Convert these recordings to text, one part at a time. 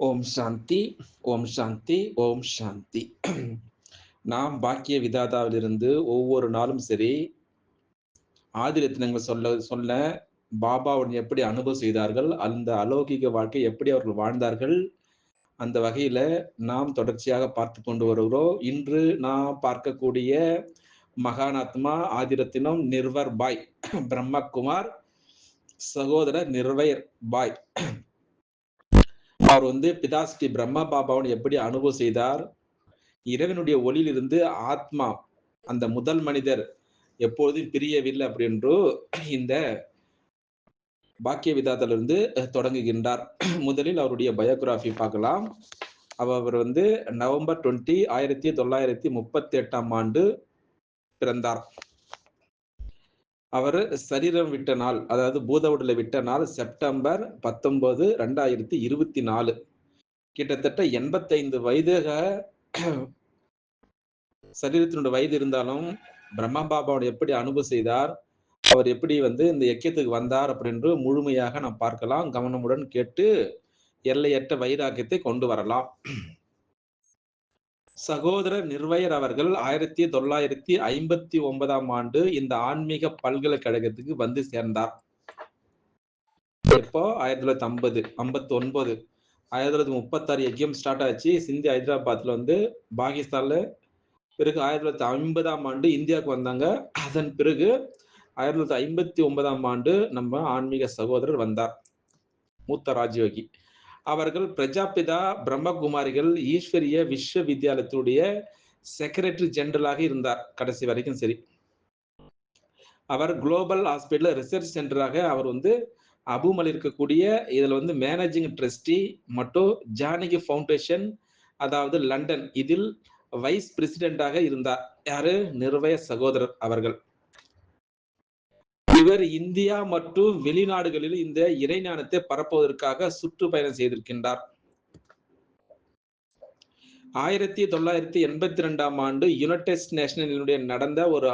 ஓம் சாந்தி, ஓம் சாந்தி, ஓம் சாந்தி. நாம் பாக்கிய விதாதாவிலிருந்து ஒவ்வொரு நாளும் சரி, ஆதி ரத்தினங்கள் சொல்ல சொல்ல பாபாவுடன் எப்படி அனுபவம் செய்தார்கள், அந்த அலௌகிக வாழ்க்கை எப்படி அவர்கள் வாழ்ந்தார்கள், அந்த வகையில நாம் தொடர்ச்சியாக பார்த்து கொண்டு வருகிறோம். இன்று நாம் பார்க்கக்கூடிய மகானாத்மா ஆதிரத்தினம் நிர்வர் பாய் பிரம்மகுமார் சகோதரர் நிர்வயர் பாய். அவர் பிதாஸ்ரீ பிரம்மா பாபாவுடன் எப்படி அனுபவம் செய்தார், இறைவனுடைய ஒளியிலிருந்து ஆத்மா அந்த முதல் மனிதர் எப்பொழுதும் பிரியவில்லை அப்படின்று இந்த பாக்கிய விதாத்திலிருந்து தொடங்குகின்றார். முதலில் அவருடைய பயோகிராஃபி பார்க்கலாம். அவர் நவம்பர் 20, 1938 ஆண்டு பிறந்தார். அவர் சரீரம் விட்ட நாள், அதாவது பூத உடலை விட்ட நாள் செப்டம்பர் 19, 2024. கிட்டத்தட்ட 85 வயதாக சரீரத்தினுடைய வயது இருந்தாலும் பிரம்மா பாபாவோட எப்படி அனுபவம் செய்தார், அவர் எப்படி இந்த இயக்கத்துக்கு வந்தார் அப்படின்னு முழுமையாக நாம் பார்க்கலாம். கவனமுடன் கேட்டு எல்லையற்ற வைராக்கியத்தை கொண்டு வரலாம். சகோதரர் நிர்வயர் அவர்கள் 1959 ஆண்டு இந்த ஆன்மீக பல்கலைக்கழகத்துக்கு வந்து சேர்ந்தார். இப்போ 1950, 59, 1936 யஜ்யம் ஸ்டார்ட் ஆச்சு. சிந்தி ஹைதராபாத்ல பாகிஸ்தான்ல. பிறகு 1950 ஆண்டு இந்தியாவுக்கு வந்தாங்க. அதன் பிறகு 1959 ஆண்டு நம்ம ஆன்மீக சகோதரர் வந்தார், மூத்த ராஜயோகி. அவர்கள் பிரஜாபிதா பிரம்மகுமாரிகள் ஈஸ்வரிய விஸ்வவித்யாலயத்துடைய செக்ரட்டரி ஜெனரலாக இருந்தார் கடைசி வரைக்கும். சரி, அவர் குளோபல் ஹாஸ்பிட்டல் ரிசர்ச் சென்டராக அவர் அபுமல் இருக்கக்கூடிய இதுல மேனேஜிங் ட்ரஸ்டி மற்றும் ஜானகி ஃபவுண்டேஷன், அதாவது லண்டன், இதில் வைஸ் பிரசிடென்டாக இருந்தார். யாரு? நிர்வய சகோதரர் அவர்கள். இவர் இந்தியா மற்றும் வெளிநாடுகளில் இந்த இறைஞானத்தை பரப்புவதற்காக சுற்றுப்பயணம் செய்திருக்கின்றார். 1982 ஆண்டு யுனைடெட் நேஷனினுடைய நடந்த ஒரு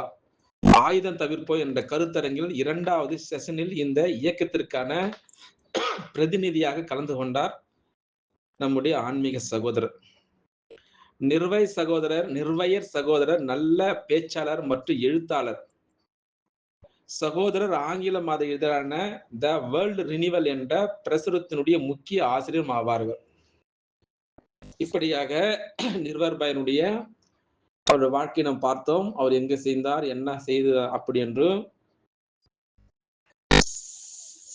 ஆயுதம் தவிர்ப்போம் என்ற கருத்தரங்கில் 2வது செஷனில் இந்த இயக்கத்திற்கான பிரதிநிதியாக கலந்து கொண்டார் நம்முடைய ஆன்மீக சகோதரர். நிர்வயர் சகோதரர் நல்ல பேச்சாளர் மற்றும் எழுத்தாளர். சகோதரர் ஆங்கில மாத இதழான த வேர்ல்ட் ரினிவல் என்ற பிரசுரத்தினுடைய முக்கிய ஆசிரியர் ஆவார்கள். இப்படியாக நிர்வர் பாயினுடைய அவருடைய வாழ்க்கை நாம் பார்த்தோம். அவர் எங்க செய்தார், என்ன செய்தார் அப்படி என்று.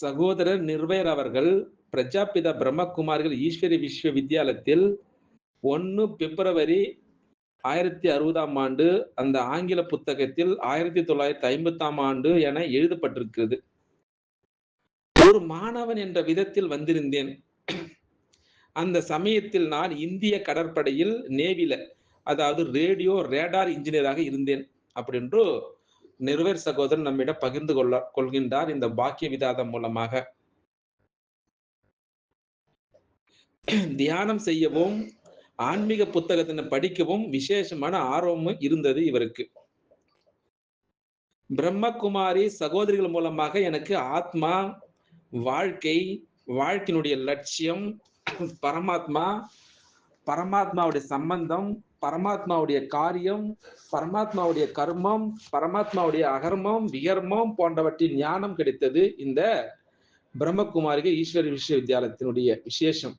சகோதரர் நிர்வயர் அவர்கள் பிரஜாபிதா பிரம்மகுமாரிகள் ஈஸ்வரி விஸ்வவித்யாலயத்தில் 1 பிப்ரவரி 1960 ஆண்டு அந்த ஆங்கில புத்தகத்தில் 1950 ஆண்டு என எழுதப்பட்டிருக்கிறது. ஒரு மாணவன் என்ற விதத்தில் வந்திருந்தேன். அந்த சமயத்தில் நான் இந்திய கடற்படையில் நேவில, அதாவது ரேடியோ ரேடார் இன்ஜினியராக இருந்தேன் அப்படின்று நிர்வயர் சகோதரன் நம்மிடம் பகிர்ந்து கொள்கின்றார் இந்த பாக்கிய விதாதம் மூலமாக. தியானம் செய்யவும் ஆன்மீக புத்தகத்தினை படிக்கவும் விசேஷமான ஆர்வமும் இருந்தது இவருக்கு. பிரம்மகுமாரி சகோதரிகள் மூலமாக எனக்கு ஆத்மா, வாழ்க்கையினுடைய லட்சியம், பரமாத்மாவுடைய சம்பந்தம், பரமாத்மாவுடைய காரியம், பரமாத்மாவுடைய கர்மம், பரமாத்மாவுடைய அகர்மம் விகர்மம் போன்றவற்றின் ஞானம் கிடைத்தது இந்த பிரம்மகுமாரிகள் ஈஸ்வரி விஸ்வவித்யாலயத்தினுடைய விசேஷம்.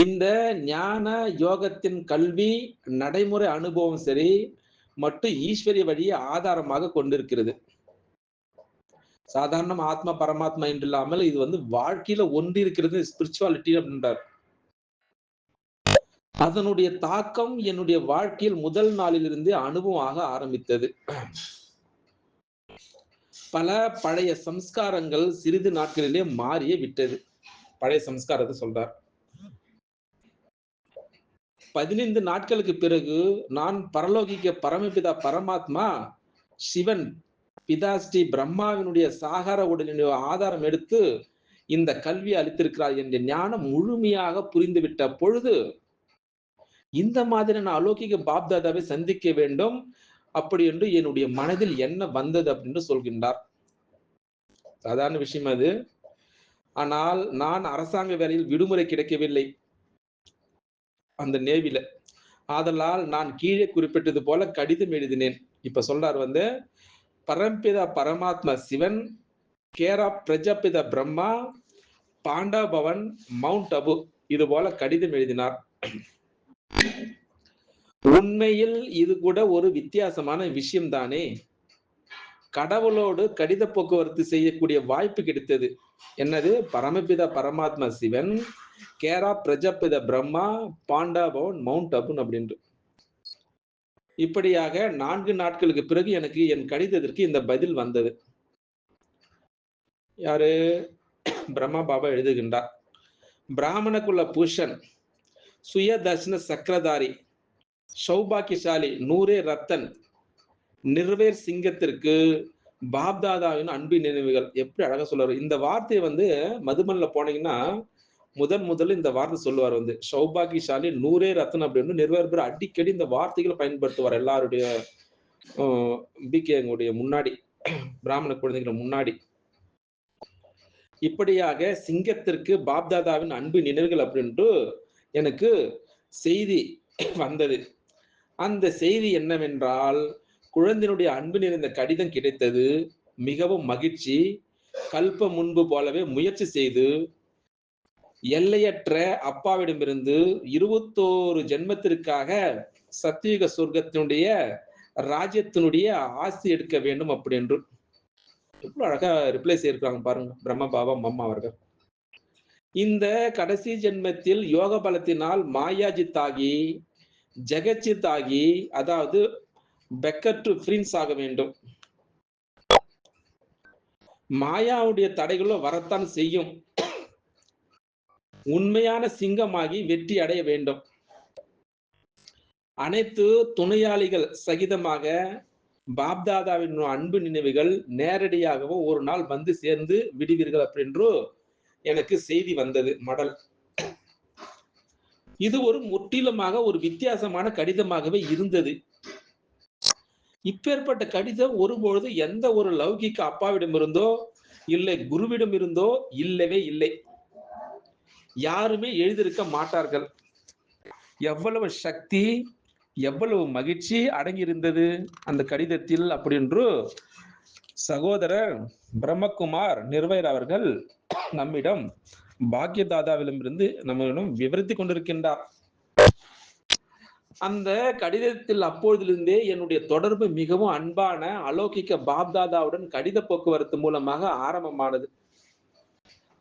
இந்த ஞான யோகத்தின் கல்வி, நடைமுறை அனுபவம் சரி மற்றும் ஈஸ்வரிய வழியை ஆதாரமாக கொண்டிருக்கிறது. சாதாரண ஆத்மா பரமாத்மா என்று இல்லாமல் இது வாழ்க்கையில ஒன்றி இருக்கிறது ஸ்பிரிச்சுவாலிட்டி அப்படின்றார். அதனுடைய தாக்கம் என்னுடைய வாழ்க்கையில் முதல் நாளிலிருந்து அனுபவமாக ஆரம்பித்தது. பல பழைய சம்ஸ்காரங்கள் சிறிது நாட்களிலே மாறியே விட்டது. பழைய சம்ஸ்காரத்தை சொல்றார். 15 நாட்களுக்கு பிறகு நான் பரலோகிக்க பரமபிதா பரமாத்மா சிவன் பிதாஸ்ரீ பிரம்மாவினுடைய சாகார உடலினுடைய ஆதாரம் எடுத்து இந்த கல்வி அளித்திருக்கிறார் என்ற ஞானம் முழுமையாக புரிந்துவிட்ட பொழுது இந்த மாதிரியான அலௌகிக பாப்தாதாவை சந்திக்க வேண்டும் அப்படி என்று என்னுடைய மனதில் என்ன வந்தது அப்படின்னு சொல்கின்றார். சாதாரண விஷயம் அது. ஆனால் நான் அரசாங்க வேலையில் விடுமுறை கிடைக்கவில்லை அந்த நேவில. ஆதலால் நான் கீழே குறிப்பிட்டது போல கடிதம் எழுதினேன். இப்ப சொல்றாரு வந்து, Paramapita Paramatma Sivan, care of Prajapita Brahma, Pandav Bhavan, Mount Abu இது போல கடிதம் எழுதினார். உண்மையில் இது கூட ஒரு வித்தியாசமான விஷயம் தானே. கடவுளோடு கடித போக்குவரத்து செய்யக்கூடிய வாய்ப்பு கிடைத்தது. என்னது? Paramapita Paramatma Sivan, care of Prajapita Brahma, Pandav Bhavan, Mount Abu அப்படின்ட்டு. இப்படியாக 4 நாட்களுக்கு பிறகு எனக்கு என் கடிதத்திற்கு இந்த பதில் வந்தது. யாரு? பிரம்மா பாபா எழுதுகின்றார். பிராமணகுல பூஷன், சுய தர்ஷன சக்கரதாரி, சௌபாக்கியசாலி, நூரே ரத்தன், நிர்வேர் சிங்கத்திற்கு பாப்தாதாவின் அன்பின் நினைவுகள். எப்படி அழகா சொல்றாரு. இந்த வார்த்தையை வந்து மதுபன்ல போனீங்கன்னா முதல்ல இந்த வார்த்தை சொல்லுவார் வந்து சௌபாகியசாலி நூரே ரத்னம் அப்படின்னு நிர்வாக பேர் அடிக்கடி இந்த வார்த்தைகளை பயன்படுத்துவார் எல்லாருடைய பிகேங்களுடைய முன்னாடி பிராமண குழந்தைகளை முன்னாடி. இப்படியாக சிங்கத்திற்கு பாப்தாதாவின் அன்பு நினைவுகள் அப்படின்ட்டு எனக்கு செய்தி வந்தது. அந்த செய்தி என்னவென்றால், குழந்தையினுடைய அன்பு நிறைந்த கடிதம் கிடைத்தது. மிகவும் மகிழ்ச்சி. கல்ப முன்பு போலவே முயற்சி செய்து எல்லையற்ற அப்பாவிடமிருந்து 21 ஜென்மத்திற்காக சத்தியுக சொர்க்கத்தினுடைய ராஜ்யத்தினுடைய ஆசி எடுக்க வேண்டும் அப்படி என்று எவ்வளவு அழகா ரிப்ளை செய்திருக்காங்க பாருங்க பிரம்ம பாபா மம்மா அவர்கள். இந்த கடைசி ஜென்மத்தில் யோக பலத்தினால் மாயாஜித் ஆகி ஜெகச்சித் ஆகி, அதாவது பெக்கர் டு பிரின்ஸ் ஆக வேண்டும். மாயாவுடைய தடைகளும் வரத்தான் செய்யும். உண்மையான சிங்கமாகி வெற்றி அடைய வேண்டும். அனைத்து துணையாளிகள் சகிதமாக பாப்தாதாவின் அன்பு நினைவுகள் நேரடியாகவோ ஒரு நாள் வந்து சேர்ந்து விடுவீர்கள் அப்படின்று எனக்கு செய்தி வந்தது மடல். இது ஒரு முற்றிலுமாக ஒரு வித்தியாசமான கடிதமாகவே இருந்தது. இப்பேற்பட்ட கடிதம் ஒருபொழுது எந்த ஒரு லௌகிக்க அப்பாவிடம் இருந்தோ இல்லை குருவிடம் இருந்தோ இல்லவே இல்லை. யாருமே எழுதியிருக்க மாட்டார்கள். எவ்வளவு சக்தி, எவ்வளவு மகிழ்ச்சி அடங்கியிருந்தது அந்த கடிதத்தில் அப்படின்று சகோதரர் பிரம்மகுமார் நிர்வயர் அவர்கள் நம்மிடம் பாக்யதாதாவிடமிருந்து நம்மிடம் விவரித்துக் கொண்டிருக்கின்றார். அந்த கடிதத்தில் அப்பொழுதிலிருந்தே என்னுடைய தொடர்பு மிகவும் அன்பான அலௌகிக்க பாப்தாதாவுடன் கடித போக்குவரத்து மூலமாக ஆரம்பமானது.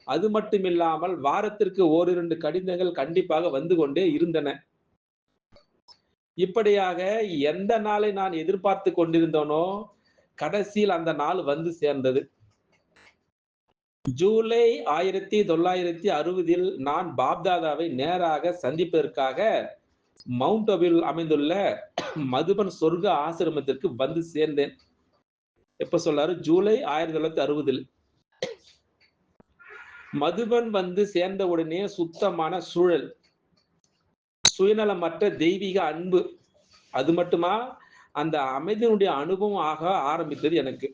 அது மட்டுமில்லாமல் வாரத்திற்கு 1-2 கடிதங்கள் கண்டிப்பாக வந்து கொண்டே இருந்தன. இப்படியாக எந்த நாளை நான் எதிர்பார்த்து கொண்டிருந்தேனோ கடைசியில் அந்த நாள் வந்து சேர்ந்தது. ஜூலை 1960 நான் பாப்தாதாவை நேராக சந்திப்பதற்காக மவுண்ட் அபில் அமைந்துள்ள மதுபன் சொர்க்க ஆசிரமத்திற்கு வந்து சேர்ந்தேன். எப்ப சொல்றாரு? ஜூலை 1960. மதுபன் வந்து சேர்ந்த உடனே சுத்தமான சூழல், சுயநலமற்ற தெய்வீக அன்பு, அது மட்டுமா அந்த அமைதியினுடைய அனுபவம் ஆக ஆரம்பித்தது எனக்கு.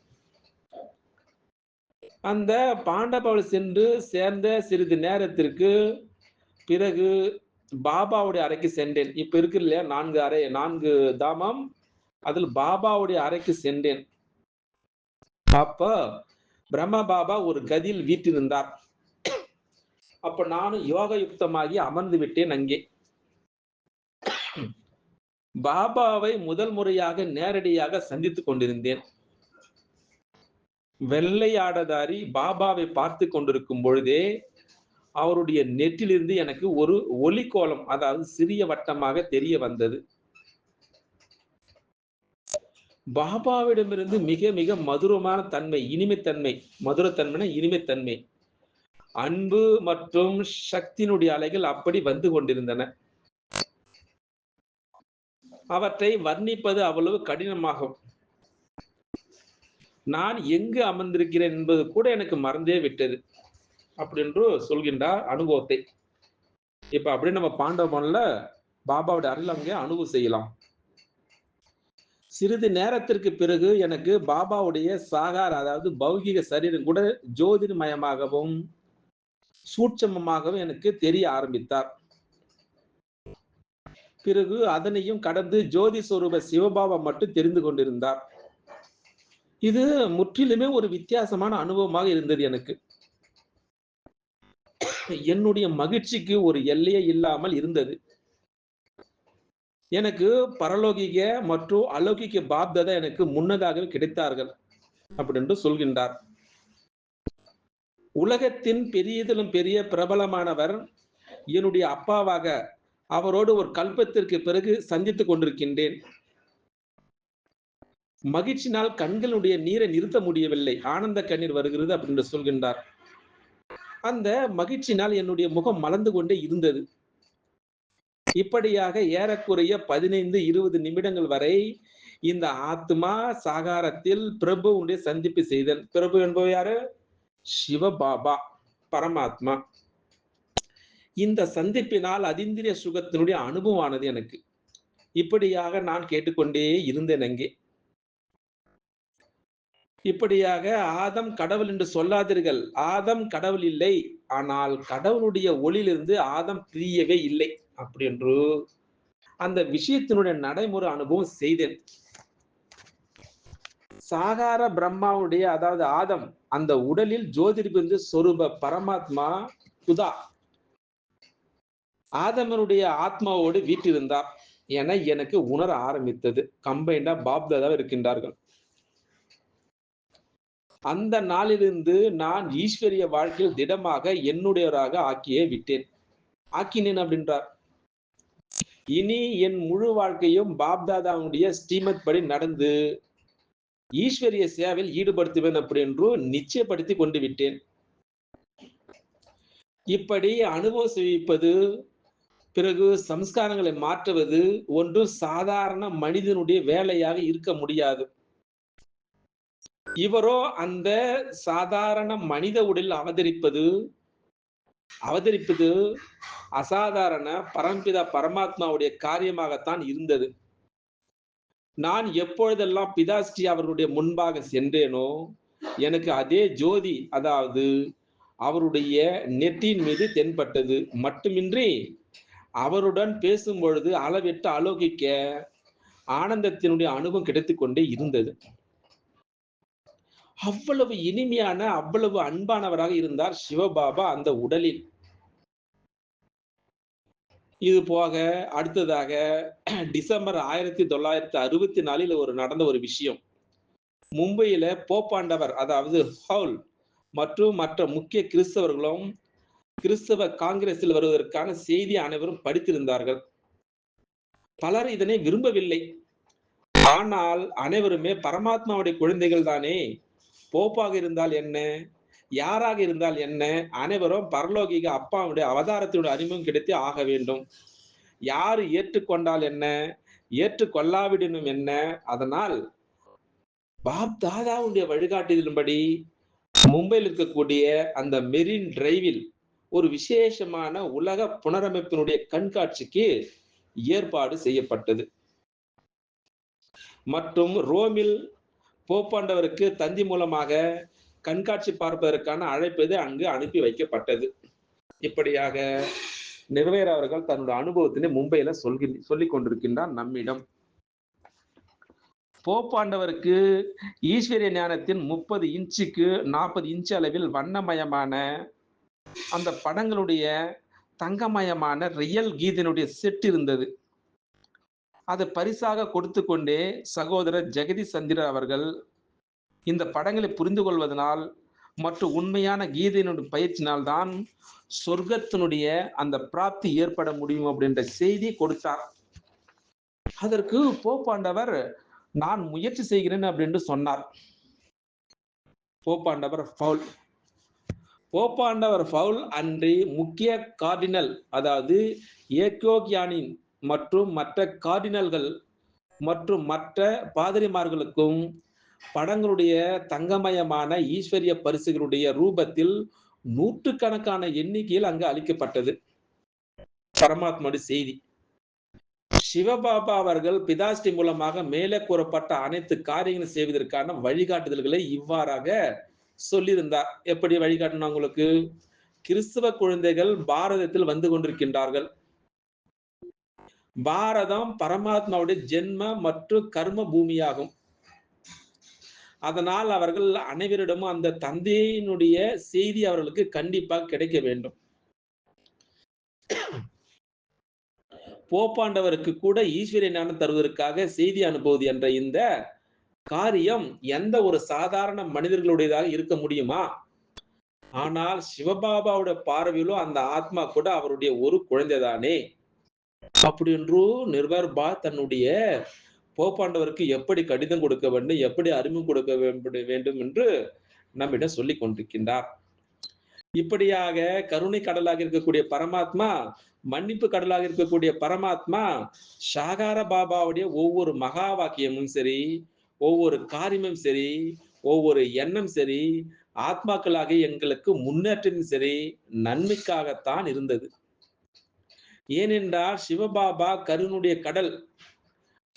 அந்த பாண்டபாவில் சென்று சேர்ந்த சிறிது நேரத்திற்கு பிறகு பாபாவுடைய அறைக்கு சென்றேன். இப்ப இருக்கு இல்லையா 4 அறை, 4 தாமம், அதில் பாபாவுடைய அறைக்கு சென்றேன். அப்ப பிரம்ம பாபா ஒரு கதியில் வீற்றிருந்தார். அப்ப நானும் யோக யுக்தமாகி அமர்ந்து விட்டேன் அங்கே. பாபாவை முதல் முறையாக நேரடியாக சந்தித்துக் கொண்டிருந்தேன். வெள்ளை ஆடதாரி பாபாவை பார்த்து கொண்டிருக்கும் பொழுதே அவருடைய நெற்றிலிருந்து எனக்கு ஒரு ஒளிக்கோலம், அதாவது சிறிய வட்டமாக தெரிய வந்தது. பாபாவிடமிருந்து மிக மிக மதுரமான தன்மை, இனிமைத்தன்மை, மதுரத்தன்மை, இனிமைத்தன்மை, அன்பு மற்றும் சக்தியினுடைய அலைகள் அப்படி வந்து கொண்டிருந்தன. அவற்றை வர்ணிப்பது அவ்வளவு கடினமாகும். நான் எங்கு அமர்ந்திருக்கிறேன் என்பது கூட எனக்கு மறந்தே விட்டது அப்படின்னு சொல்கின்றார் அனுபவத்தை. இப்ப அப்படி நம்ம பாண்டவன்ல பாபாவுடைய அருள் அங்கே அனுபவம் செய்யலாம். சிறிது நேரத்திற்கு பிறகு எனக்கு பாபாவுடைய சாகார, அதாவது பௌகிக சரீரம் கூட ஜோதிர்மயமாகவும் சூட்சமமாகவும் எனக்கு தெரிய ஆரம்பித்தார். பிறகு அதனையும் கடந்து ஜோதி சொரூப சிவபாபா மட்டும் தெரிந்து கொண்டிருந்தார். இது முற்றிலுமே ஒரு வித்தியாசமான அனுபவமாக இருந்தது எனக்கு. என்னுடைய மகிழ்ச்சிக்கு ஒரு எல்லையே இல்லாமல் இருந்தது. எனக்கு பரலோகிக மற்றும் அலௌகிக பாப்தாதா எனக்கு முன்னதாக கிடைத்தார்கள் அப்படின்னு சொல்கின்றார். உலகத்தின் பெரியதிலும் பெரிய பிரபலமானவர் என்னுடைய அப்பாவாக அவரோடு ஒரு கல்பத்திற்கு பிறகு சந்தித்துக் கொண்டிருக்கின்றேன். மகிழ்ச்சினால் கண்களுடைய நீரை நிறுத்த முடியவில்லை. ஆனந்த கண்ணீர் வருகிறது அப்படின்னு சொல்கின்றார். அந்த மகிழ்ச்சினால் என்னுடைய முகம் மலர்ந்து கொண்டே இருந்தது. இப்படியாக ஏறக்குறைய 15-20 நிமிடங்கள் வரை இந்த ஆத்மா சாகாரத்தில் பிரபுவுடைய சந்திப்பு செய்தல். பிரபு என்பவர் யாரு? சிவபாபா, பரமாத்மா. இந்த சந்திப்பினால் அதீந்திரிய சுகத்தினுடைய அனுபவமானது எனக்கு. இப்படியாக நான் கேட்டுக்கொண்டே இருந்தேன் அங்கே. இப்படியாக ஆதம் கடவுள் என்று சொல்லாதீர்கள். ஆதம் கடவுள் இல்லை, ஆனால் கடவுளுடைய ஒளியிலிருந்து ஆதம் பிரியவே இல்லை அப்படி என்று அந்த விஷயத்தினுடைய நடைமுறை அனுபவம் செய்தேன். சாகார பிரம்மாவுடைய, அதாவது ஆதம், அந்த உடலில் ஜோதிர்பிந்து சொரூப பரமாத்மா குதா ஆதமனுடைய ஆத்மாவோடு வீட்டிருந்தார் என எனக்கு உணர ஆரம்பித்தது. கம்பைண்டா பாப்தாதா இருக்கின்றார்கள். அந்த நாளிலிருந்து நான் ஈஸ்வரிய வாழ்க்கையில் திடமாக என்னுடையவராக ஆக்கியே விட்டேன். ஆக்கினேன் அப்படின்றார். இனி என் முழு வாழ்க்கையும் பாப்தாதாவுடைய ஸ்ரீமத் படி நடந்து ஈஸ்வரிய சேவையில் ஈடுபடுத்துவேன் அப்படி என்று நிச்சயப்படுத்தி கொண்டு விட்டேன். இப்படி அனுபவம் செய்விப்பது, பிறகு சம்ஸ்காரங்களை மாற்றுவது ஒன்றும் சாதாரண மனிதனுடைய வேலையாக இருக்க முடியாது. இவரோ அந்த சாதாரண மனித உடலில் அவதரிப்பது அசாதாரண பரம்பிதா பரமாத்மாவுடைய காரியமாகத்தான் இருந்தது. நான் எப்பொழுதெல்லாம் பிதாஸ்ரீ அவர்களுடைய முன்பாக சென்றேனோ எனக்கு அதே ஜோதி, அதாவது அவருடைய நெற்றியின் மீது தென்பட்டது. மட்டுமின்றி அவருடன் பேசும் பொழுது அளவிட்டு அலௌகிக்க ஆனந்தத்தினுடைய அனுபவம் கிடைத்துக் கொண்டே இருந்தது. அவ்வளவு இனிமையான, அவ்வளவு அன்பானவராக இருந்தார் சிவபாபா அந்த உடலில். இது போக அடுத்ததாக டிசம்பர் 1964 ஒரு நடந்த ஒரு விஷயம். மும்பையில போப்பாண்டவர், அதாவது ஹவுல் மற்றும் மற்ற முக்கிய கிறிஸ்தவர்களும் கிறிஸ்தவ காங்கிரஸில் வருவதற்கான செய்தி அனைவரும் படித்திருந்தார்கள். பலர் இதனை விரும்பவில்லை. ஆனால் அனைவருமே பரமாத்மாவுடைய குழந்தைகள் தானே, போப்பாக இருந்தால் என்ன, யாராக இருந்தால் என்ன, அனைவரும் பரலோகிக அப்பாவுடைய அவதாரத்தினுடைய அறிமுகம் கிடைத்தே ஆக வேண்டும். யாரு ஏற்றுக்கொண்டால் என்ன, ஏற்றுக்கொள்ளாவிடனும் என்ன. அதனால் பாப் தாதாவுடைய வழிகாட்டுதலின்படி மும்பையில் இருக்கக்கூடிய அந்த மெரின் டிரைவில் ஒரு விசேஷமான உலக புனரமைப்பினுடைய கண்காட்சிக்கு ஏற்பாடு செய்யப்பட்டது. மற்றும் ரோமில் போப்பாண்டவருக்கு தந்தி மூலமாக கண்காட்சி பார்ப்பதற்கான அழைப்பது அங்கு அனுப்பி வைக்கப்பட்டது. இப்படியாக நிர்வேர் அவர்கள் தன்னுடைய அனுபவத்தினை மும்பையில சொல்லிக் கொண்டிருக்கின்றார் நம்மிடம். போப்பாண்டவருக்கு ஈஸ்வரிய ஞானத்தின் 30 இன்ச்சுக்கு 40 இன்ச்சு அளவில் வண்ணமயமான அந்த படங்களுடைய தங்கமயமான ரியல் கீதையினுடைய செட் இருந்தது. அதை பரிசாக கொடுத்து கொண்டே சகோதரர் ஜெகதீஷ் சந்திரர் அவர்கள் இந்த படங்களை புரிந்து கொள்வதனால் மற்றும் உண்மையான கீதையினுடைய பயிற்சினால் தான் சொர்க்கத்தினுடைய அந்த பிராப்தி ஏற்பட முடியும் அப்படின்ற செய்தி கொடுத்தார். அதற்கு போப்பாண்டவர் நான் முயற்சி செய்கிறேன் அப்படின்னு சொன்னார். போப்பாண்டவர் ஃபவுல் அன்றி முக்கிய கார்டினல், அதாவது ஏகோக்யானின் மற்றும் மற்ற கார்டினல்கள் மற்றும் மற்ற பாதிரிமார்களுக்கும் படங்களுடைய தங்கமயமான ஈஸ்வரிய பரிசுகளுடைய ரூபத்தில் நூற்றுக்கணக்கான எண்ணிக்கையில் அங்கு அளிக்கப்பட்டது. பரமாத்மாவுடைய செய்தி. சிவபாபா அவர்கள் பிதாஸ்ரீ மூலமாக மேலே கூறப்பட்ட அனைத்து காரியங்களை செய்வதற்கான வழிகாட்டுதல்களை இவ்வாறாக சொல்லியிருந்தார். எப்படி வழிகாட்டணும் உங்களுக்கு? கிறிஸ்தவ குழந்தைகள் பாரதத்தில் வந்து கொண்டிருக்கின்றார்கள். பாரதம் பரமாத்மாவுடைய ஜென்ம மற்றும் கர்ம பூமியாகும். அதனால் அவர்கள் அனைவரிடமும் அந்த தந்தையினுடைய செய்தி அவர்களுக்கு கண்டிப்பாக கிடைக்க வேண்டும். போப்பாண்டவருக்கு கூட ஈஸ்வரிய ஞானம் தருவதற்காக செய்தி அனுப்புவது என்ற இந்த காரியம் எந்த ஒரு சாதாரண மனிதர்களுடையதாக இருக்க முடியுமா? ஆனால் சிவபாபாவோட பார்வையிலும் அந்த ஆத்மா கூட அவருடைய ஒரு குழந்தைதானே. அப்படி என்று நிர்வர்பா தன்னுடைய போப்பாண்டவருக்கு எப்படி கடிதம் கொடுக்க வேண்டும், எப்படி அறிமுகம் கொடுக்க வேண்டும் என்று நம்மிடம் சொல்லிக் கொண்டிருக்கின்றார். இப்படியாக கருணை கடலாக இருக்கக்கூடிய பரமாத்மா, மன்னிப்பு கடலாக இருக்கக்கூடிய பரமாத்மா, சாகார பாபாவுடைய ஒவ்வொரு மகா வாக்கியமும் சரி, ஒவ்வொரு காரியமும் சரி, ஒவ்வொரு எண்ணம் சரி, ஆத்மாக்களாக எங்களுக்கு முன்னேற்றமும் சரி, நன்மைக்காகத்தான் இருந்தது. ஏனென்றால் சிவபாபா கருணுடைய கடல்.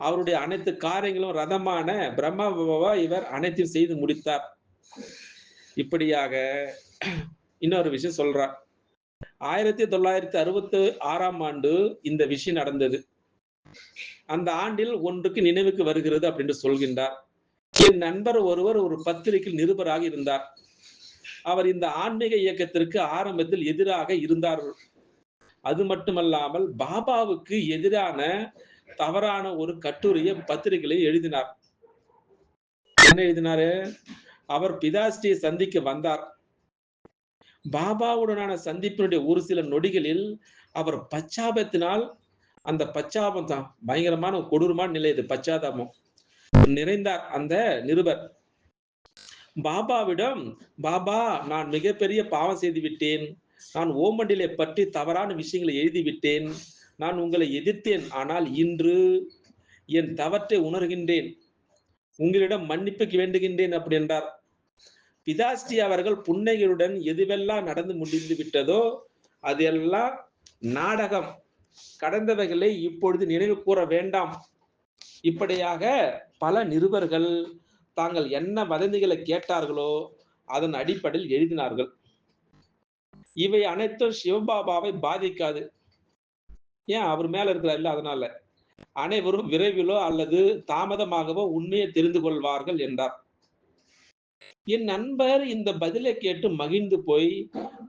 அவருடைய அனைத்து காரியங்களும் ரதமான பிரம்மா பாபாவா இவர் அனைத்தையும் செய்து முடித்தார். இப்படியாக இன்னொரு விஷயம் சொல்றார். 1966ஆம் ஆண்டு இந்த விஷயம் நடந்தது. அந்த ஆண்டில் ஒன்றுக்கு நினைவுக்கு வருகிறது அப்படின்னு சொல்கின்றார். என் நண்பர் ஒருவர் ஒரு பத்திரிகையில் நிருபராக இருந்தார். அவர் இந்த ஆன்மீக இயக்கத்திற்கு ஆரம்பத்தில் எதிராக இருந்தார். அது மட்டுமல்லாமல் பாபாவுக்கு எதிரான தவறான ஒரு கட்டுரையை பத்திரிகையில் எழுதினார். என்ன எழுதினாரு? அவர் பிதாஸ்ரீயை சந்திக்க வந்தார். பாபாவுடனான சந்திப்பினுடைய ஒரு சில நொடிகளில் அவர் பச்சாபத்தினால், அந்த பச்சாபம் தான் பயங்கரமான கொடூரமான நிலை, இது பச்சாதாபம் நிறைந்தார் அந்த நிருபர். பாபாவிடம், பாபா நான் மிகப்பெரிய பாவம் செய்து விட்டேன், நான் ஓமண்டிலை பற்றி தவறான விஷயங்களை எழுதிவிட்டேன், நான் உங்களை எதிர்த்தேன், ஆனால் இன்று என் தவற்றை உணர்கின்றேன், உங்களிடம் மன்னிப்புக்கு வேண்டுகின்றேன் அப்படி என்றார். பிதாஸ்ரீ அவர்கள் புன்னைகளுடன் எதுவெல்லாம் நடந்து முடிந்து விட்டதோ அதெல்லாம் நாடகம், கடந்தவைகளை இப்பொழுது நினைவு கூற வேண்டாம். இப்படியாக பல நிருபர்கள் தாங்கள் என்ன வதந்திகளை கேட்டார்களோ அதன் அடிப்படையில் எழுதினார்கள். இவை அனைத்தும் சிவபாபாவை பாதிக்காது. ஏன்? அவர் மேல இருக்கிறார், அதனால அனைவரும் விரைவிலோ அல்லது தாமதமாகவோ உண்மையை தெரிந்து கொள்வார்கள் என்றார். என் நண்பர் இந்த பதிலை கேட்டு மகிழ்ந்து போய்,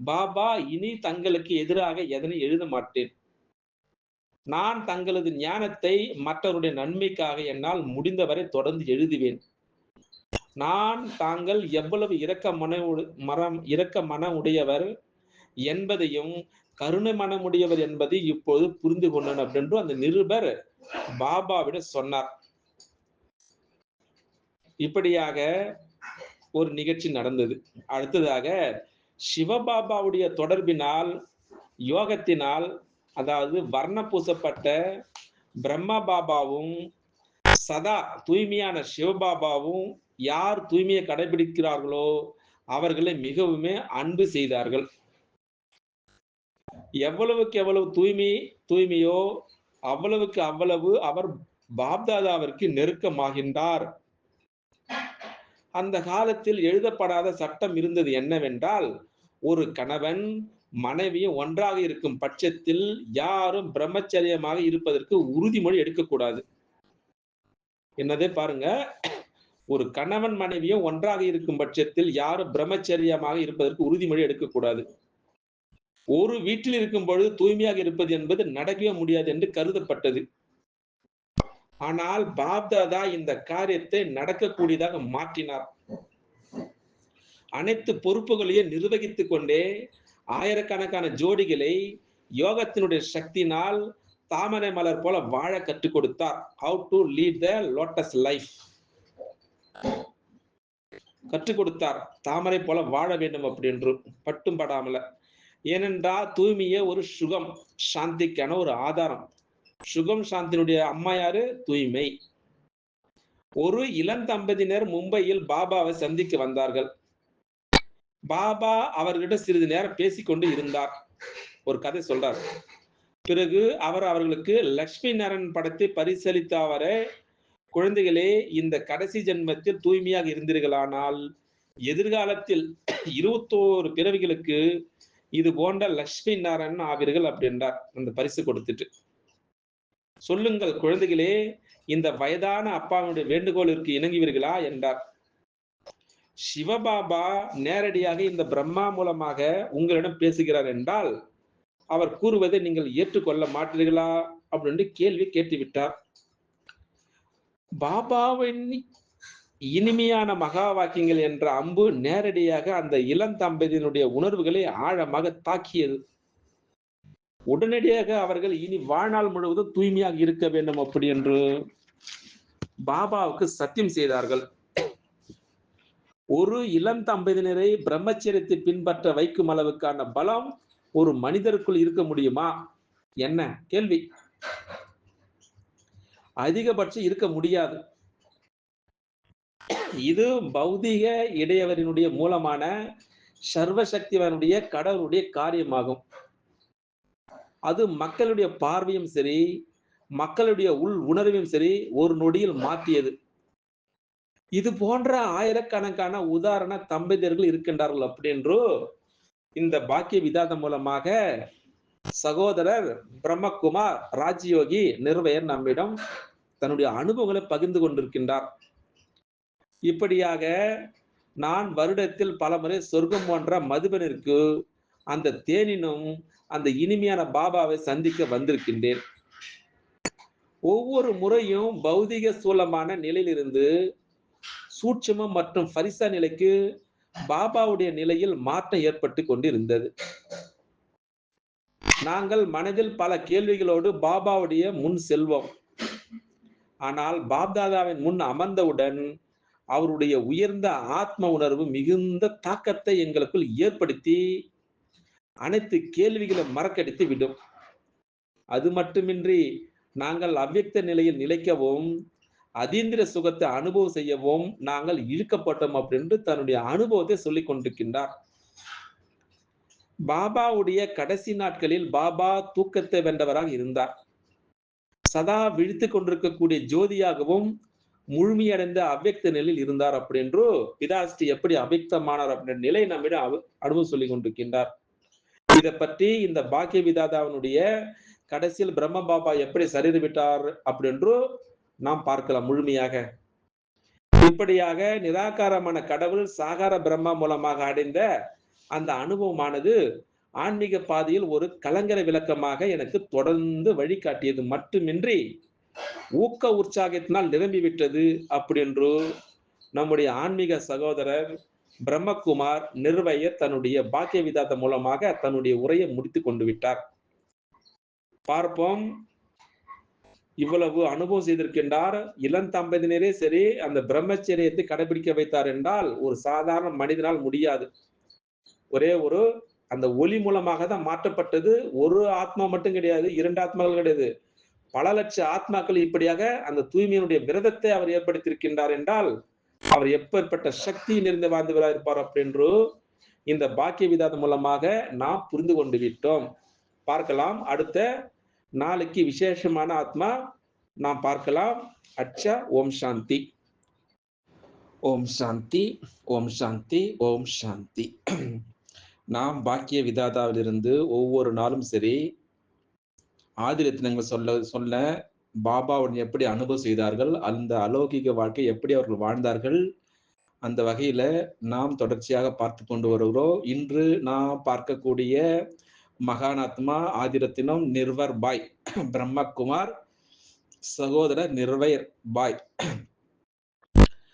பாபா இனி தங்களுக்கு எதிராக எதனை எழுத மாட்டேன், நான் தங்களது ஞானத்தை மற்றவருடைய நன்மைக்காக என்னால் முடிந்தவரை தொடர்ந்து எழுதுவேன், நான் தாங்கள் எவ்வளவு இரக்க மனம் உடையவர் என்பதையும் கருணை மனமுடையவர் என்பதை இப்போது புரிந்து கொண்டேன் அப்படின்னு அந்த நிருபர் பாபாவிடம் சொன்னார். இப்படியாக ஒரு நிகழ்ச்சி நடந்தது. அடுத்ததாக சிவபாபாவுடைய தொடர்பினால், யோகத்தினால், அதாவது வர்ண பூசப்பட்ட பிரம்மா பாபாவும் சதா தூய்மையான சிவபாபாவும் யார் தூய்மையை கடைபிடிக்கிறார்களோ அவர்களை மிகவுமே அன்பு செய்தார்கள். எவ்வளவுக்கு எவ்வளவு தூய்மையோ அவ்வளவுக்கு அவ்வளவு அவர் பாப்தாதாவிற்கு நெருக்கமாகின்றார். அந்த காலத்தில் எழுதப்படாத சட்டம் இருந்தது. என்னவென்றால், ஒரு கணவன் மனைவியும் ஒன்றாக இருக்கும் பட்சத்தில் யாரும் பிரம்மச்சரியமாக இருப்பதற்கு உறுதிமொழி எடுக்கக்கூடாது. என்னதே பாருங்க, ஒரு கணவன் மனைவியும் ஒன்றாக இருக்கும் பட்சத்தில் யாரும் பிரம்மச்சரியமாக இருப்பதற்கு உறுதிமொழி எடுக்கக்கூடாது. ஒரு வீட்டில் இருக்கும் பொழுது தூய்மையாக இருப்பது என்பது நடக்கவே முடியாது என்று கருதப்பட்டது. ஆனால் பாப்தாதா இந்த காரியத்தை நடக்கக்கூடியதாக மாற்றினார். அனைத்து பொறுப்புகளையும் நிர்வகித்துக் கொண்டே ஆயிரக்கணக்கான ஜோடிகளை யோகத்தினுடைய சக்தியினால் தாமரை மலர் போல வாழ கற்றுக் கொடுத்தார். How to lead the lotus life கற்றுக் கொடுத்தார். தாமரை போல வாழ வேண்டும் அப்படி என்று பட்டும் படாமல. ஏனென்றால் தூய்மையே ஒரு சுகம் சாந்திக்கான ஒரு ஆதாரம். சுகம் சாந்தியினுடைய அம்மா யாரு? தூய்மை. ஒரு இளம் தம்பதியினர் மும்பையில் பாபாவை சந்திக்க வந்தார்கள். பாபா அவர்களிடம் சிறிது நேரம் பேசிக்கொண்டு இருந்தார். ஒரு கதை சொல்றார். பிறகு அவர் அவர்களுக்கு லட்சுமி நாராயணன் படத்தை பரிசளித்தவரே, குழந்தைகளே, இந்த கடைசி ஜென்மத்தில் தூய்மையாக இருந்தீர்களானால் எதிர்காலத்தில் 21 பிறவிகளுக்கு இது போன்ற லட்சுமி நாராயணன் ஆவீர்கள் அப்படின்றார் அந்த பரிசு கொடுத்துட்டு. சொல்லுங்கள் குழந்தைகளே, இந்த வயதான அப்பாவுடைய வேண்டுகோளிற்கு இணங்குவீர்களா என்றார். சிவபாபா நேரடியாக இந்த பிரம்மா மூலமாக உங்களிடம் பேசுகிறார் என்றால் அவர் கூறுவதை நீங்கள் ஏற்றுக்கொள்ள மாட்டீர்களா அப்படின்னு கேள்வி கேட்டுவிட்டார். பாபாவின் இனிமையான மகா வாக்கியங்கள் என்ற அம்பு நேரடியாக அந்த இளம் தம்பதியினுடைய உணர்வுகளை ஆழமாக தாக்கியது. உடனடியாக அவர்கள் இனி வாழ்நாள் முழுவதும் தூய்மையாக இருக்க வேண்டும் அப்படி என்று பாபாவுக்கு சத்தியம் செய்தார்கள். ஒரு இளம் தம்பதியினரை பிரம்மச்சரியத்தை பின்பற்ற வைக்கும் அளவுக்கான பலம் ஒரு மனிதருக்குள் இருக்க முடியுமா? என்ன கேள்வி. அதிகபட்சம் இருக்க முடியாது. இது பௌதிக இடையவரினுடைய மூலமான சர்வசக்திவனுடைய கடவுளுடைய காரியமாகும். அது மக்களுடைய பார்வையும் சரி, மக்களுடைய உள் உணர்வையும் சரி ஒரு நொடியில் மாற்றியது. இது போன்ற ஆயிரக்கணக்கான உதாரண தம்பதியர்கள் இருக்கின்றார்கள் அப்படி என்று இந்த பாக்கிய விதாதம் மூலமாக சகோதரர் பிரம்மகுமார் ராஜயோகி நிர்வயர் நம்மிடம் தன்னுடைய அனுபவங்களை பகிர்ந்து கொண்டிருக்கின்றார். இப்படியாக நான் வருடத்தில் பலமுறை சொர்க்கம் போன்ற மதுபனிற்கு அந்த தேனினும் அந்த இனிமையான பாபாவை சந்திக்க வந்திருக்கின்றேன். ஒவ்வொரு முறையும் பௌதிக சூலமான நிலையிலிருந்து சூட்சுமம் மற்றும் பரிசா நிலைக்கு பாபாவுடைய நிலையில் மாற்றம் ஏற்பட்டு கொண்டிருந்தது. நாங்கள் மனதில் பல கேள்விகளோடு பாபாவுடைய முன் செல்வோம். ஆனால் பாப்தாதாவின் முன் அமர்ந்தவுடன் அவருடைய உயர்ந்த ஆத்ம உணர்வு மிகுந்த தாக்கத்தை எங்களுக்குள் ஏற்படுத்தி அனைத்து கேள்விகளை மறக்கடித்து விடும். அது மட்டுமின்றி நாங்கள் அவ்வியக்த நிலையில் நிலைக்கவும் அதீந்திர சுகத்தை அனுபவம் செய்யவும் நாங்கள் இழுக்கப்பட்டோம் அப்படின்னு தன்னுடைய அனுபவத்தை சொல்லிக் கொண்டிருக்கின்றார். பாபாவுடைய கடைசி நாட்களில் பாபா தூக்கத்தை வென்றவராக இருந்தார். சதா விழித்துக் கொண்டிருக்கக்கூடிய ஜோதியாகவும் முழுமையடைந்த அவ்வியக்த நிலையில் இருந்தார் அப்படின்று பிதாஸ்ரீ எப்படி அவ்வியக்தமானார் அப்படின்ற நிலை நம்மிடம் அனுபவம் சொல்லிக் கொண்டிருக்கின்றார். இதை பற்றி இந்த பாக்கிய விதாதாவனுடைய கடைசியில் பிரம்ம பாபா எப்படி சரிந்துவிட்டார் அப்படின்று நாம் பார்க்கலாம் முழுமையாக. இப்படியாக நிராகாரமான கடவுள் சாகார பிரம்மா மூலமாக அடைந்த அந்த அனுபவமானது ஆன்மீக பாதையில் ஒரு கலங்கரை விளக்கமாக எனக்கு தொடர்ந்து வழிகாட்டியது மட்டுமின்றி ஊக்க உற்சாகத்தினால் நிரம்பிவிட்டது அப்படி என்று நம்முடைய ஆன்மீக சகோதரர் பிரம்மகுமார் நிர்வயர் தன்னுடைய பாக்கிய விதாதம் மூலமாக தன்னுடைய உரையை முடித்துக் கொண்டு விட்டார். பார்ப்போம். இவ்வளவு அனுபவம் செய்திருக்கின்றார். இளம் தம்பதியினரே சரி அந்த பிரம்மச்சரியத்தை கடைபிடிக்க வைத்தார் என்றால் ஒரு சாதாரண மனிதனால் முடியாது. ஒரே ஒரு அந்த ஒளி மூலமாக தான் மாற்றப்பட்டது. ஒரு ஆத்மா மட்டும் கிடையாது, 2 ஆத்மாக்கள் கிடையாது, பல லட்ச ஆத்மாக்கள் இப்படியாக அந்த தூய்மையினுடைய விரதத்தை அவர் ஏற்படுத்தியிருக்கின்றார் என்றால் அவர் எப்பேற்பட்ட சக்தி நிறைந்த வாழ்ந்தவராக இருப்பார் அப்படின்று இந்த பாக்கிய விதாதம் மூலமாக நாம் புரிந்து கொண்டு விட்டோம். பார்க்கலாம். அடுத்த நாளைக்கு விசேஷமான ஆத்மா நாம் பார்க்கலாம். அச்சா. ஓம் சாந்தி. ஓம் சாந்தி. ஓம் சாந்தி. ஓம் சாந்தி. நாம் பாக்கிய விதாதாவிலிருந்து ஒவ்வொரு நாளும் சரி ஆதிரத்தினங்கள் சொல்ல பாபாவுடன் எப்படி அனுபவம் செய்தார்கள், அந்த அலௌகிக வாழ்க்கை எப்படி அவர்கள் வாழ்ந்தார்கள், அந்த வகையில நாம் தொடர்ச்சியாக பார்த்து கொண்டு வருகிறோம். இன்று நாம் பார்க்கக்கூடிய மகானாத்மா ஆதிரத்தினம் நிர்வர் பாய் பிரம்மகுமார் சகோதரர் நிர்வயர் பாய்.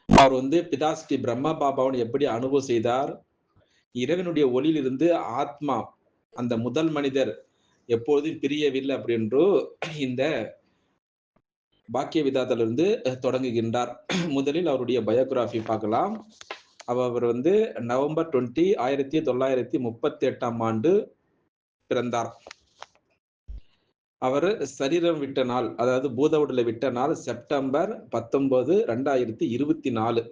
அவர் பிதாஸ்ரீ பிரம்மா பாபாவுடன் எப்படி அனுபவம் செய்தார், இறைவனுடைய ஒளியிலிருந்து ஆத்மா அந்த முதல் மனிதர் எப்போதும் பிரியவில்லை அப்படின்று இந்த பாக்கிய விதாத்திலிருந்து தொடங்குகின்றார். முதலில் அவருடைய பயோகிராஃபி பார்க்கலாம். அவர் நவம்பர் 20, 1938ஆம் ஆண்டு பிறந்தார். அவர் சரீரம் விட்ட நாள், அதாவது பூத உடலை விட்ட நாள் செப்டம்பர் 19, 2024.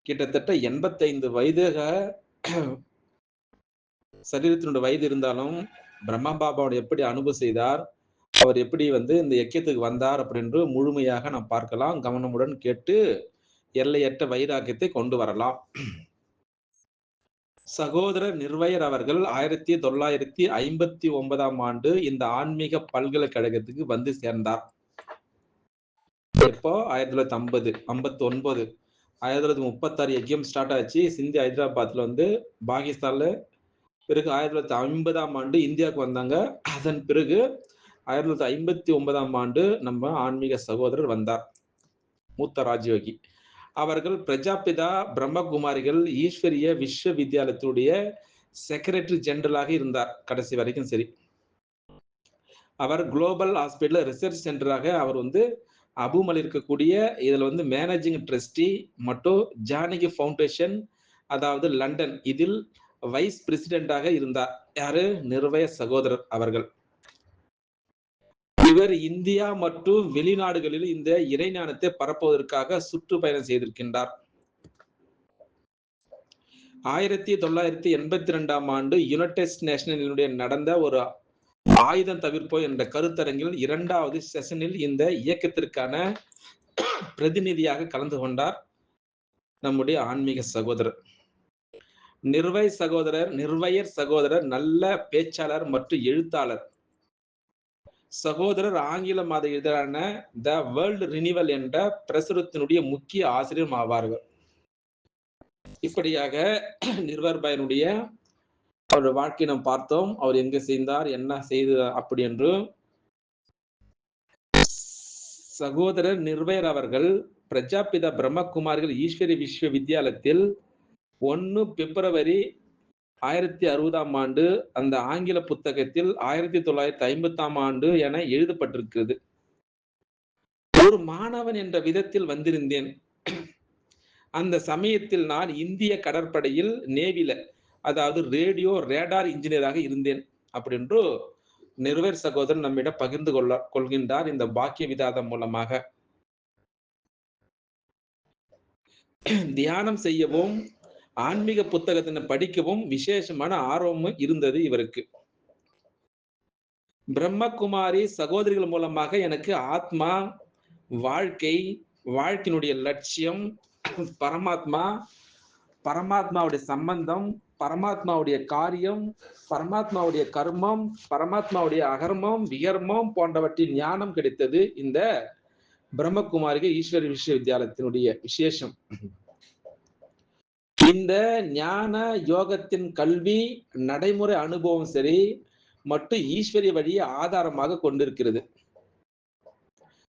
கிட்டத்தட்ட 85 வயதாக சரீரத்தினுடைய வயது இருந்தாலும் பிரம்மா பாபாவோட எப்படி அனுபவம் செய்தார், அவர் எப்படி இந்த யக்கியத்துக்கு வந்தார் அப்படின்னு முழுமையாக நாம் பார்க்கலாம். கவனமுடன் கேட்டு எல்லையற்ற வைராக்கியத்தை கொண்டு வரலாம். சகோதரர் நிர்வயர் அவர்கள் 1959ஆம் ஆண்டு இந்த ஆன்மீக பல்கலைக்கழகத்துக்கு வந்து சேர்ந்தார். எப்போ 1950, 59, 1936 எக்ஸாம் ஸ்டார்ட் ஆச்சு. சிந்தி ஹைதராபாத்ல வந்து பாகிஸ்தான்ல. பிறகு 1950ஆம் ஆண்டு இந்தியாவுக்கு வந்தாங்க. அதன் பிறகு 1959ஆம் ஆண்டு நம்ம ஆன்மீக சகோதரர் வந்தார், மூத்த ராஜயோகி. அவர்கள் பிரஜாபிதா பிரம்மகுமாரிகள் ஈஸ்வரிய விஸ்வவித்யாலயத்துடைய செக்ரட்டரி ஜெனரலாக இருந்தார் கடைசி வரைக்கும். சரி, அவர் குளோபல் ஹாஸ்பிட்டல் ரிசர்ச் சென்டராக அவர் வந்து அபுமல் இருக்கக்கூடிய இதுல வந்து மேனேஜிங் ட்ரஸ்டி மற்றும் ஜானகி ஃபவுண்டேஷன், அதாவது லண்டன், இதில் வைஸ் பிரசிடென்டாக இருந்தார். யாரு? நிர்வய சகோதரர் அவர்கள். இவர் இந்தியா மற்றும் வெளிநாடுகளில் இந்த இறைஞானத்தை பரப்புவதற்காக சுற்றுப்பயணம் செய்திருக்கின்றார். 1982ஆம் ஆண்டு யுனைடெட் நேஷன்களினுடைய நடந்த ஒரு ஆயுதம் தவிர்ப்போம் என்ற கருத்தரங்கில் 2வது செஷனில் இந்த இயக்கத்திற்கான பிரதிநிதியாக கலந்து கொண்டார் நம்முடைய ஆன்மீக சகோதரர். நிர்வயர் சகோதரர் நல்ல பேச்சாளர் மற்றும் எழுத்தாளர். சகோதரர் ஆங்கில மாத இதழான த வேர்ல்ட் ரினிவல் என்ற பிரசுரத்தினுடைய முக்கிய ஆசிரியர் ஆவார்கள். இப்படியாக நிர்வர் பயனுடைய அவருடைய வாழ்க்கை நாம் பார்த்தோம். அவர் எங்க செய்தார், என்ன செய்தார் அப்படி என்று. சகோதரர் நிர்வயர் அவர்கள் பிரஜாபிதா பிரம்மகுமாரிகள் ஈஸ்வரி விஸ்வவித்யாலயத்தில் 1 பிப்ரவரி 1060ஆம் ஆண்டு அந்த ஆங்கில புத்தகத்தில் 1950ஆம் ஆண்டு என எழுதப்பட்டிருக்கிறது. ஒரு மாணவன் என்ற விதத்தில் வந்திருந்தேன். அந்த சமயத்தில் நான் இந்திய கடற்படையில் நேவில, அதாவது ரேடியோ ரேடார் இன்ஜினியராக இருந்தேன் அப்படின்று நிர்வயர் சகோதரன் நம்மிடம் பகிர்ந்து கொள்கின்றார் இந்த பாக்கிய விதாதம் மூலமாக. தியானம் செய்யவும் ஆன்மீக புத்தகத்தினை படிக்கவும் விசேஷமான ஆர்வமும் இருந்தது இவருக்கு. பிரம்மகுமாரி சகோதரிகள் மூலமாக எனக்கு ஆத்மா, வாழ்க்கை, வாழ்க்கையினுடைய லட்சியம், பரமாத்மாவுடைய சம்பந்தம், பரமாத்மாவுடைய காரியம், பரமாத்மாவுடைய கர்மம், பரமாத்மாவுடைய அகர்மம், விகர்மம் போன்றவற்றின் ஞானம் கிடைத்தது இந்த பிரம்மகுமாரிகள் ஈஸ்வரி விஸ்வவித்யாலயத்தினுடைய விசேஷம். இந்த ஞான யோகத்தின் கல்வி, நடைமுறை அனுபவம் சரி மற்றும் ஈஸ்வரிய வழியை ஆதாரமாக கொண்டிருக்கிறது.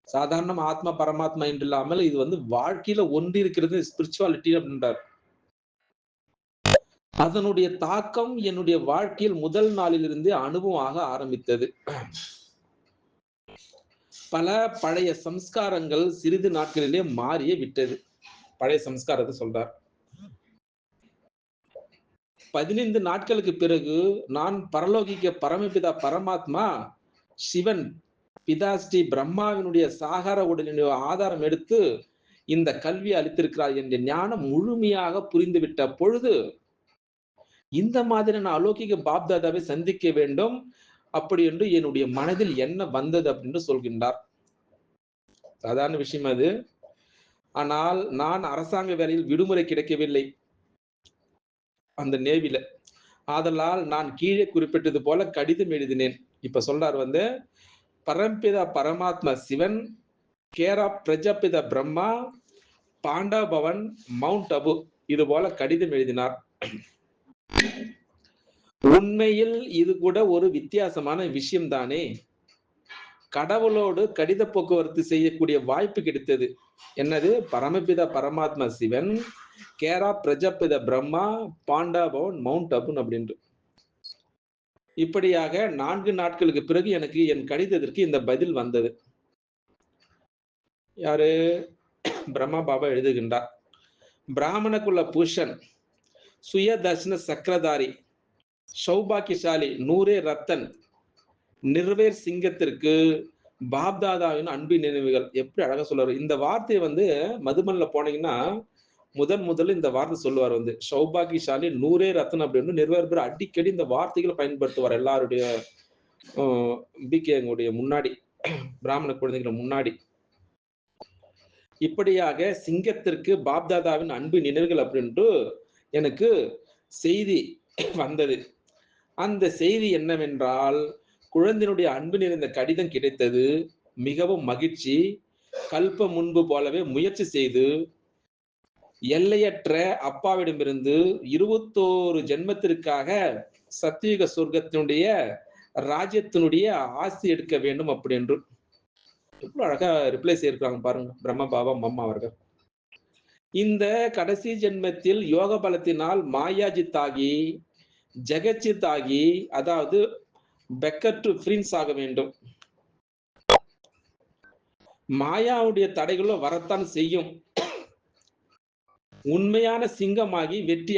சாதாரண ஆத்மா பரமாத்மா என்று இல்லாமல் இது வந்து வாழ்க்கையில ஒன்றி இருக்கிறது ஸ்பிரிச்சுவாலிட்டி அப்படின்றார். அதனுடைய தாக்கம் என்னுடைய வாழ்க்கையில் முதல் நாளிலிருந்து அனுபவமாக ஆரம்பித்தது. பல பழைய சம்ஸ்காரங்கள் சிறிது நாட்களிலே மாறியே விட்டது. பழைய சம்ஸ்காரத்தை சொல்றார். 15 நாட்களுக்கு பிறகு நான் பரலோகிக்க பரமபிதா பரமாத்மா சிவன் பிதா ஸ்ரீ பிரம்மாவினுடைய சாகார உடலினுடைய ஆதாரம் எடுத்து இந்த கல்வி அளித்திருக்கிறார் என்ற ஞானம் முழுமையாக புரிந்துவிட்ட பொழுது இந்த மாதிரி நான் அலௌகிக பாப்தாதாவை சந்திக்க வேண்டும் அப்படி என்று என்னுடைய மனதில் என்ன வந்தது அப்படின்னு சொல்கின்றார். சாதாரண விஷயம் அது. ஆனால் நான் அரசாங்க வேலையில் விடுமுறை கிடைக்கவில்லை அந்த நேவில. ஆதலால் நான் கீழே குறிப்பிட்டது போல கடிதம் எழுதினேன். இப்ப சொல்றார் வந்து Paramapita Paramatma Sivan, care of Prajapita Brahma, Pandav Bhavan, Mount Abu, இது போல கடிதம் எழுதினார். உண்மையில் இது கூட ஒரு வித்தியாசமான விஷயம் தானே. கடவுளோடு கடித போக்குவரத்து செய்யக்கூடிய வாய்ப்பு கிடைத்தது. என்னது? Paramapita Paramatma Sivan, care of Prajapita Brahma, Pandav Bhavan, Mount Abu அப்படின்று. இப்படியாக 4 நாட்களுக்கு பிறகு எனக்கு என் கடிதத்திற்கு இந்த பதில் வந்தது. யாரு? பிரம்மா பாபா எழுதுகின்றார். பிராமண குல பூஷன், சுய தர்ஷன சக்கரதாரி, சௌபாக்கியசாலி, நூரே ரத்தன், நிர்வேர் சிங்கத்திற்கு பாப்தாதாவின் அன்பின் நினைவுகள். எப்படி அழகா சொல்றாரு. இந்த வார்த்தையை வந்து மதுமன்ல போனீங்கன்னா முதல்ல இந்த வார்த்தை சொல்லுவார் வந்து சௌபாகியசாலி, நூரே ரத்தன் அப்படின்னு நிர்வேர் அடிக்கடி இந்த வார்த்தைகளை பயன்படுத்துவார் எல்லாருடைய பிகேங்களுடைய முன்னாடி, பிராமண குழந்தைகளை முன்னாடி. இப்படியாக சிங்கத்திற்கு பாப்தாதாவின் அன்பு நினைவுகள் அப்படின்ட்டு எனக்கு செய்தி வந்தது. அந்த செய்தி என்னவென்றால், குழந்தையினுடைய அன்பு நிறைந்த கடிதம் கிடைத்தது. மிகவும் மகிழ்ச்சி. கல்ப முன்பு போலவே முயற்சி செய்து, எல்லையற்ற அப்பாவிடமிருந்து 21 ஜென்மத்திற்காக சத்தியுக சொர்க்கத்தினுடைய ராஜ்யத்தினுடைய ஆசி எடுக்க வேண்டும் அப்படி என்று. எவ்வளவு அழகா ரிப்ளை செய்திருக்காங்க பாருங்க, பிரம்மபாபா அம்மா அவர்கள். இந்த கடைசி ஜென்மத்தில் யோக பலத்தினால் மாயாஜித் ஆகி, ஜெகச்சித் ஆகி, அதாவது பெக்கர் டு பிரின்ஸ் ஆக வேண்டும். மாயாவுடைய தடைகளும் வரத்தான் செய்யும். உண்மையான சிங்கமாகி வெற்றி